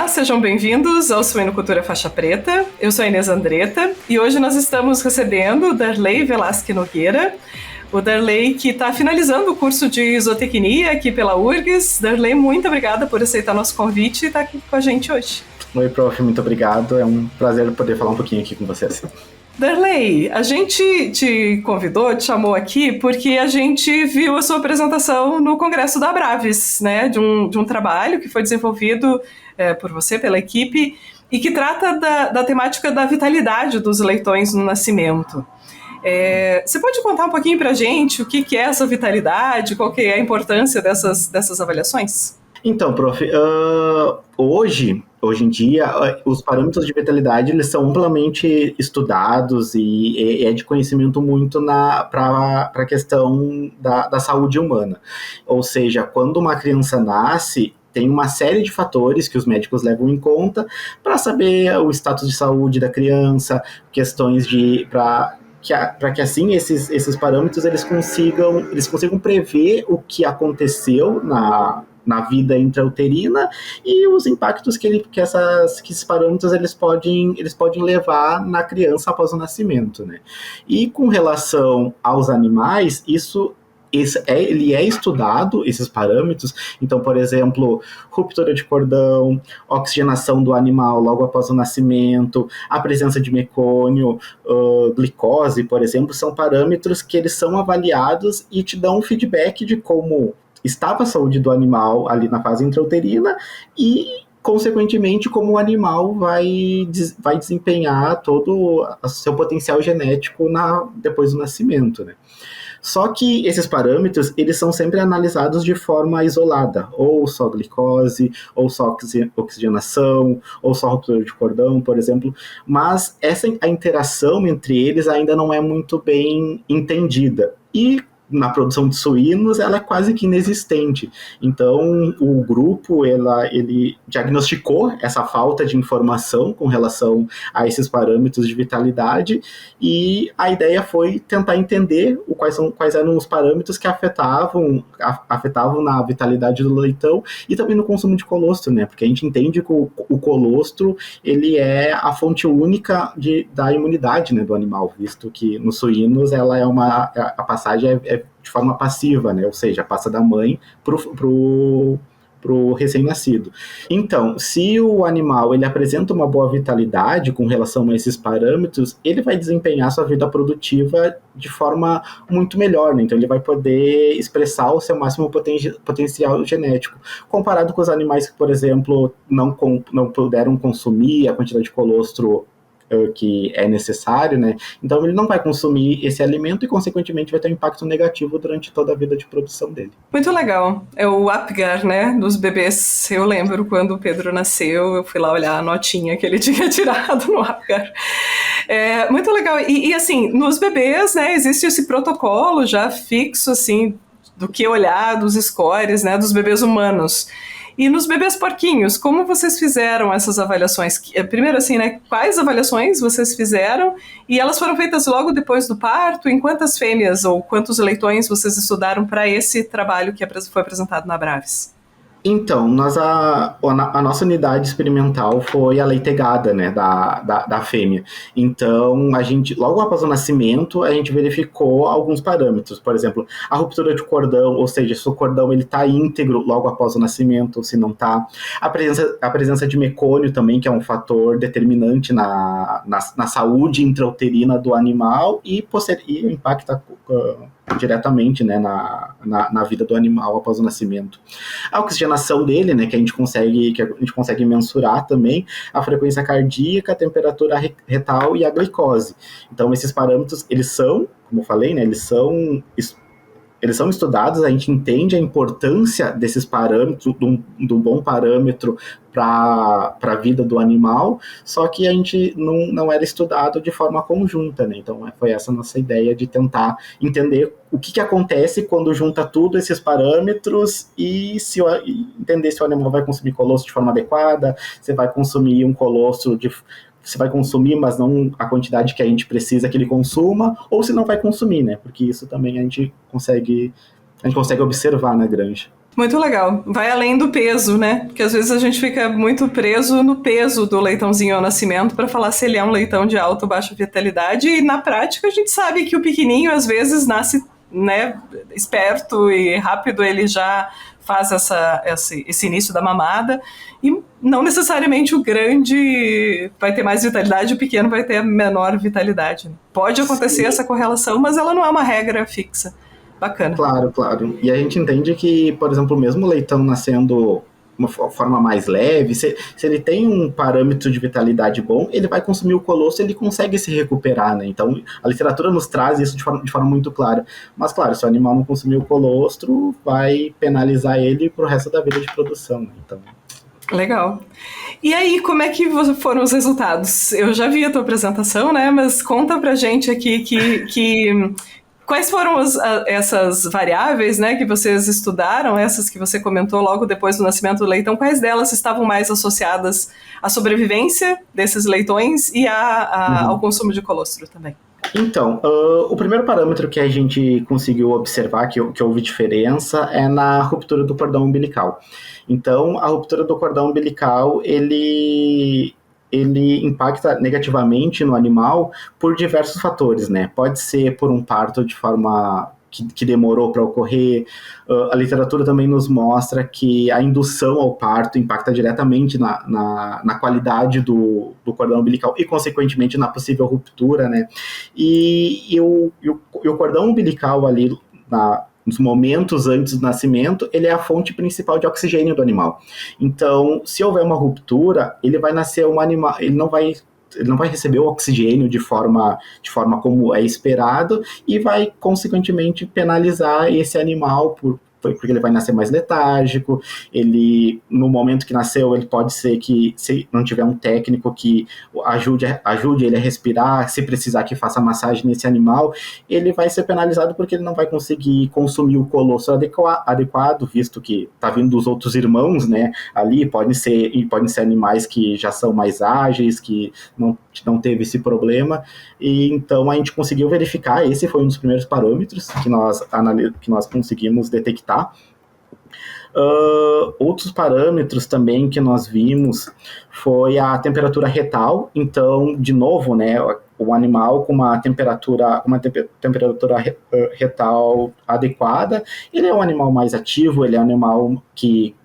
Olá, sejam bem-vindos ao Suinocultura Faixa Preta. Eu sou a Inês Andretta e hoje nós estamos recebendo o Darley Velasque Nogueira. O Darley que está finalizando o curso de zootecnia aqui pela URGS. Darley, muito obrigada por aceitar nosso convite e estar aqui com a gente hoje. Oi, prof, muito obrigado. É um prazer poder falar um pouquinho aqui com vocês. Darley, a gente te convidou, te chamou aqui porque a gente viu a sua apresentação no Congresso da Abraves, né, de um trabalho que foi desenvolvido por você, pela equipe, e que trata da temática da vitalidade dos leitões no nascimento. Você pode contar um pouquinho para a gente o que é essa vitalidade, qual que é a importância dessas avaliações? Então, prof, hoje em dia, os parâmetros de vitalidade eles são amplamente estudados e é de conhecimento muito para a questão da saúde humana. Ou seja, quando uma criança nasce, tem uma série de fatores que os médicos levam em conta para saber o status de saúde da criança, questões para que assim esses parâmetros eles consigam prever o que aconteceu na vida intrauterina e os impactos que esses parâmetros eles podem levar na criança após o nascimento, né? E com relação aos animais, ele é estudado, esses parâmetros. Então, por exemplo, ruptura de cordão, oxigenação do animal logo após o nascimento, a presença de mecônio, glicose, por exemplo, são parâmetros que eles são avaliados e te dão um feedback de como estava a saúde do animal ali na fase intrauterina e, consequentemente, como o animal vai desempenhar todo o seu potencial genético depois do nascimento, né? Só que esses parâmetros, eles são sempre analisados de forma isolada, ou só glicose, ou só oxigenação, ou só ruptura de cordão, por exemplo, mas a interação entre eles ainda não é muito bem entendida. E na produção de suínos, ela é quase que inexistente. Então, o grupo, ele diagnosticou essa falta de informação com relação a esses parâmetros de vitalidade e a ideia foi tentar entender quais eram os parâmetros que afetavam na vitalidade do leitão e também no consumo de colostro, né? Porque a gente entende que o colostro, ele é a fonte única da imunidade, né, do animal, visto que nos suínos a passagem é de forma passiva, né? Ou seja, passa da mãe pro recém-nascido. Então, se o animal ele apresenta uma boa vitalidade com relação a esses parâmetros, ele vai desempenhar sua vida produtiva de forma muito melhor, né? Então ele vai poder expressar o seu máximo potencial genético, comparado com os animais que, por exemplo, não puderam consumir a quantidade de colostro que é necessário, né? Então ele não vai consumir esse alimento e, consequentemente, vai ter um impacto negativo durante toda a vida de produção dele. Muito legal. É o APGAR, né, dos bebês. Eu lembro quando o Pedro nasceu, eu fui lá olhar a notinha que ele tinha tirado no APGAR. Muito legal. E assim, nos bebês, né, existe esse protocolo já fixo, assim, do que olhar, dos scores, né, dos bebês humanos. E nos bebês porquinhos, como vocês fizeram essas avaliações? Primeiro, assim, né, quais avaliações vocês fizeram? E elas foram feitas logo depois do parto? Em quantas fêmeas ou quantos leitões vocês estudaram para esse trabalho que foi apresentado na Abraves? Então, a nossa unidade experimental foi a leitegada, né, da fêmea. Então, a gente, logo após o nascimento, a gente verificou alguns parâmetros. Por exemplo, a ruptura de cordão, ou seja, se o cordão está íntegro logo após o nascimento, ou se não está. A presença de mecônio também, que é um fator determinante na saúde intrauterina do animal e impacta diretamente, né, na vida do animal após o nascimento. A oxigenação dele, né, que a gente consegue mensurar também, a frequência cardíaca, a temperatura retal e a glicose. Então, esses parâmetros, eles são, como eu falei, né, eles são estudados, a gente entende a importância desses parâmetros, de um bom parâmetro para a vida do animal, só que a gente não era estudado de forma conjunta, né? Então foi essa a nossa ideia de tentar entender o que acontece quando junta tudo esses parâmetros e entender se o animal vai consumir colostro de forma adequada, se vai consumir um colostro você vai consumir, mas não a quantidade que a gente precisa que ele consuma, ou se não vai consumir, né? Porque isso também a gente consegue observar na granja. Muito legal. Vai além do peso, né? Porque às vezes a gente fica muito preso no peso do leitãozinho ao nascimento para falar se ele é um leitão de alta ou baixa vitalidade, e na prática a gente sabe que o pequenininho às vezes nasce, né, esperto e rápido, ele já faz esse início da mamada, e não necessariamente o grande vai ter mais vitalidade, o pequeno vai ter menor vitalidade. Pode acontecer essa correlação, mas ela não é uma regra fixa. Bacana. Claro, claro. E a gente entende que, por exemplo, mesmo o leitão nascendo uma forma mais leve, se ele tem um parâmetro de vitalidade bom, ele vai consumir o colostro, ele consegue se recuperar, né? Então, a literatura nos traz isso de forma muito clara. Mas, claro, se o animal não consumir o colostro, vai penalizar ele pro resto da vida de produção, né? Então... Legal. E aí, como é que foram os resultados? Eu já vi a tua apresentação, né? Mas conta pra gente aqui quais foram essas variáveis, né, que vocês estudaram, essas que você comentou logo depois do nascimento do leitão, quais delas estavam mais associadas à sobrevivência desses leitões e ao consumo de colostro também? Então, o primeiro parâmetro que a gente conseguiu observar que houve diferença é na ruptura do cordão umbilical. Então, a ruptura do cordão umbilical, ele impacta negativamente no animal por diversos fatores, né? Pode ser por um parto de forma que demorou para ocorrer. A literatura também nos mostra que a indução ao parto impacta diretamente na qualidade do cordão umbilical e, consequentemente, na possível ruptura, né? E o cordão umbilical ali, nos momentos antes do nascimento, ele é a fonte principal de oxigênio do animal. Então, se houver uma ruptura, ele vai nascer um animal, ele não vai receber o oxigênio de forma como é esperado, e vai, consequentemente, penalizar esse animal porque ele vai nascer mais letárgico. Ele, no momento que nasceu, ele pode ser que, se não tiver um técnico que ajude ele a respirar, se precisar que faça massagem nesse animal, ele vai ser penalizado porque ele não vai conseguir consumir o colostro adequado, visto que está vindo dos outros irmãos, né? Ali podem ser animais que já são mais ágeis, que não teve esse problema. E então a gente conseguiu verificar, esse foi um dos primeiros parâmetros que nós conseguimos detectar. Outros parâmetros também que nós vimos foi a temperatura retal. Então, de novo, né, o animal com uma temperatura retal adequada, ele é um animal mais ativo, ele é um animal que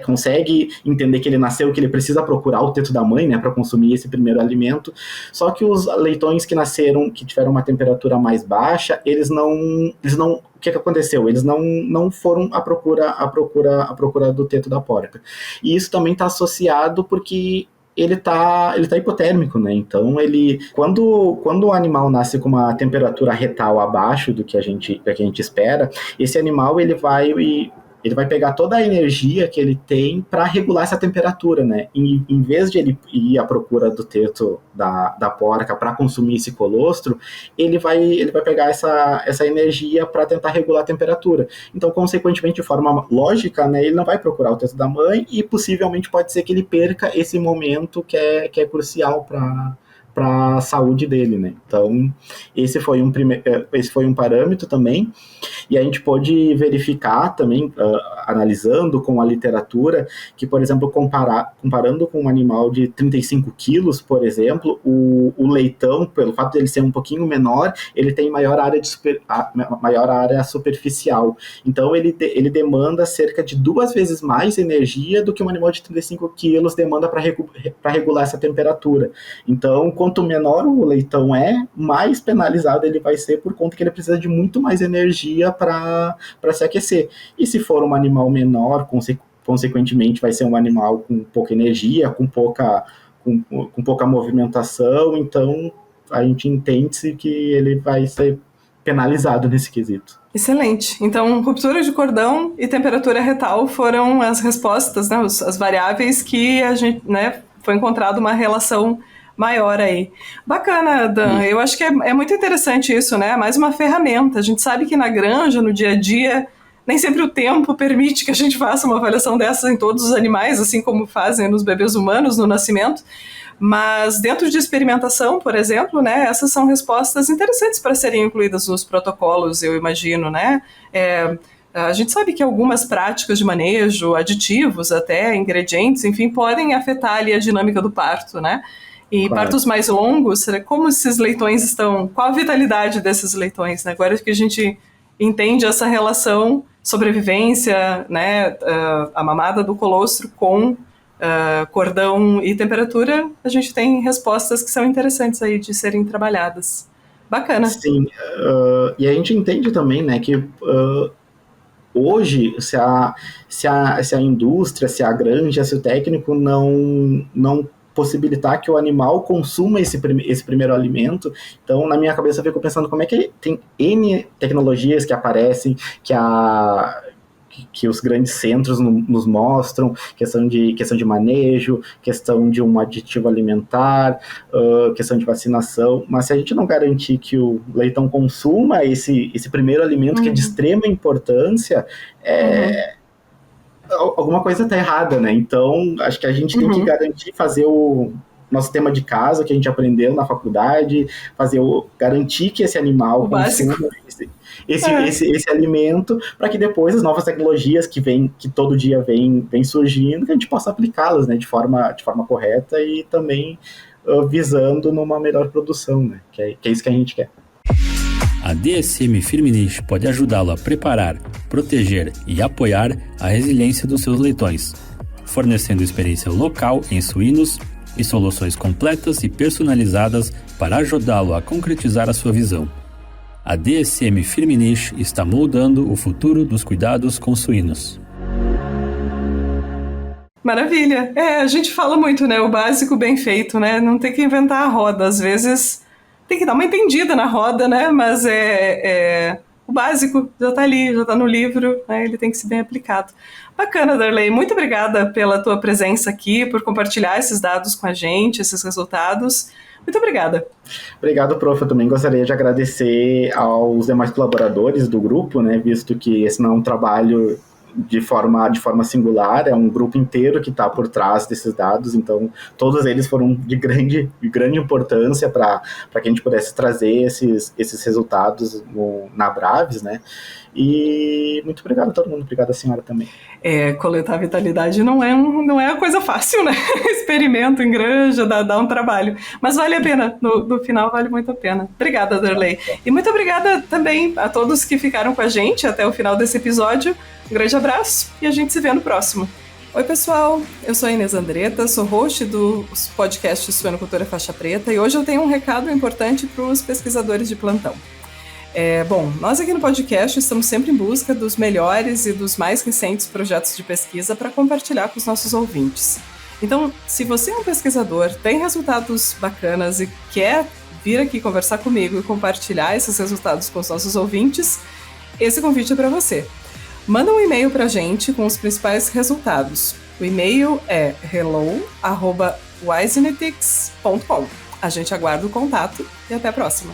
consegue entender que ele nasceu, que ele precisa procurar o teto da mãe, né, para consumir esse primeiro alimento. Só que os leitões que nasceram, que tiveram uma temperatura mais baixa, eles não, o que aconteceu? Eles não foram à procura do teto da porca. E isso também está associado porque ele tá hipotérmico, né? Então, quando o animal nasce com uma temperatura retal abaixo do que a gente espera, esse animal ele vai pegar toda a energia que ele tem para regular essa temperatura, né? E, em vez de ele ir à procura do teto da porca para consumir esse colostro, ele vai pegar essa energia para tentar regular a temperatura. Então, consequentemente, de forma lógica, né, ele não vai procurar o teto da mãe, e possivelmente pode ser que ele perca esse momento que é crucial para a saúde dele, né? Então, esse foi um parâmetro também. E a gente pôde verificar também, analisando com a literatura, que, por exemplo, comparando com um animal de 35 quilos, por exemplo, o leitão, pelo fato de ele ser um pouquinho menor, ele tem maior área superficial. Então, ele demanda cerca de 2 vezes mais energia do que um animal de 35 quilos demanda para regular essa temperatura. Então, quanto menor o leitão mais penalizado ele vai ser, por conta que ele precisa de muito mais energia para se aquecer. E se for um animal menor, consequentemente vai ser um animal com pouca energia, com pouca movimentação. Então a gente entende que ele vai ser penalizado nesse quesito. Excelente. Então, ruptura de cordão e temperatura retal foram as respostas, né, as variáveis que a gente, né, foi encontrado uma relação maior aí. Bacana, Dan. Eu acho que é muito interessante isso, né? Mais uma ferramenta. A gente sabe que na granja, no dia a dia, nem sempre o tempo permite que a gente faça uma avaliação dessas em todos os animais, assim como fazem nos bebês humanos no nascimento. Mas dentro de experimentação, por exemplo, né, essas são respostas interessantes para serem incluídas nos protocolos, eu imagino, né? A gente sabe que algumas práticas de manejo, aditivos até, ingredientes, enfim, podem afetar ali a dinâmica do parto, né? E Claro. partos mais longos, como esses leitões estão, qual a vitalidade desses leitões, né? Agora que a gente entende essa relação sobrevivência, né, a mamada do colostro com cordão e temperatura, a gente tem respostas que são interessantes aí de serem trabalhadas. Bacana. Sim, e a gente entende também, né, que hoje, se a indústria, se a granja, se o técnico não possibilitar que o animal consuma esse primeiro alimento, então na minha cabeça eu fico pensando como é que tem N tecnologias que aparecem, que os grandes centros nos mostram, questão de manejo, questão de um aditivo alimentar, questão de vacinação, mas se a gente não garantir que o leitão consuma esse primeiro alimento que é de extrema importância, alguma coisa está errada, né? Então, acho que a gente tem que garantir, fazer o nosso tema de casa, que a gente aprendeu na faculdade, garantir que esse animal consuma esse alimento, para que depois as novas tecnologias que todo dia vem surgindo, que a gente possa aplicá-las, né, de forma correta e também visando numa melhor produção, né? Que é isso que a gente quer. A DSM Firmenich pode ajudá-lo a preparar, proteger e apoiar a resiliência dos seus leitões, fornecendo experiência local em suínos e soluções completas e personalizadas para ajudá-lo a concretizar a sua visão. A DSM Firmenich está moldando o futuro dos cuidados com suínos. Maravilha! A gente fala muito, né? O básico bem feito, né? Não tem que inventar a roda. Às vezes tem que dar uma entendida na roda, né? Mas o básico já está ali, já está no livro, né? Ele tem que ser bem aplicado. Bacana, Darley. Muito obrigada pela tua presença aqui, por compartilhar esses dados com a gente, esses resultados. Muito obrigada. Obrigado, prof. Eu também gostaria de agradecer aos demais colaboradores do grupo, né? Visto que esse não é um trabalho de forma singular, é um grupo inteiro que está por trás desses dados, então todos eles foram de grande importância para que a gente pudesse trazer esses resultados na Abraves, né? E muito obrigado a todo mundo, obrigado a senhora também. Coletar vitalidade não é uma coisa fácil, né? Experimento em granja, dá um trabalho, mas vale a pena, no final vale muito a pena. Obrigada, Darley. E muito obrigada também a todos que ficaram com a gente até o final desse episódio. Um grande abraço e a gente se vê no próximo. Oi, pessoal, eu sou a Inês Andretta, sou host do podcast Suinocultura Faixa Preta e hoje eu tenho um recado importante para os pesquisadores de plantão. Bom, nós aqui no podcast estamos sempre em busca dos melhores e dos mais recentes projetos de pesquisa para compartilhar com os nossos ouvintes. Então, se você é um pesquisador, tem resultados bacanas e quer vir aqui conversar comigo e compartilhar esses resultados com os nossos ouvintes, esse convite é para você. Manda um e-mail para a gente com os principais resultados. O e-mail é hello@wisenetics.com. A gente aguarda o contato e até a próxima.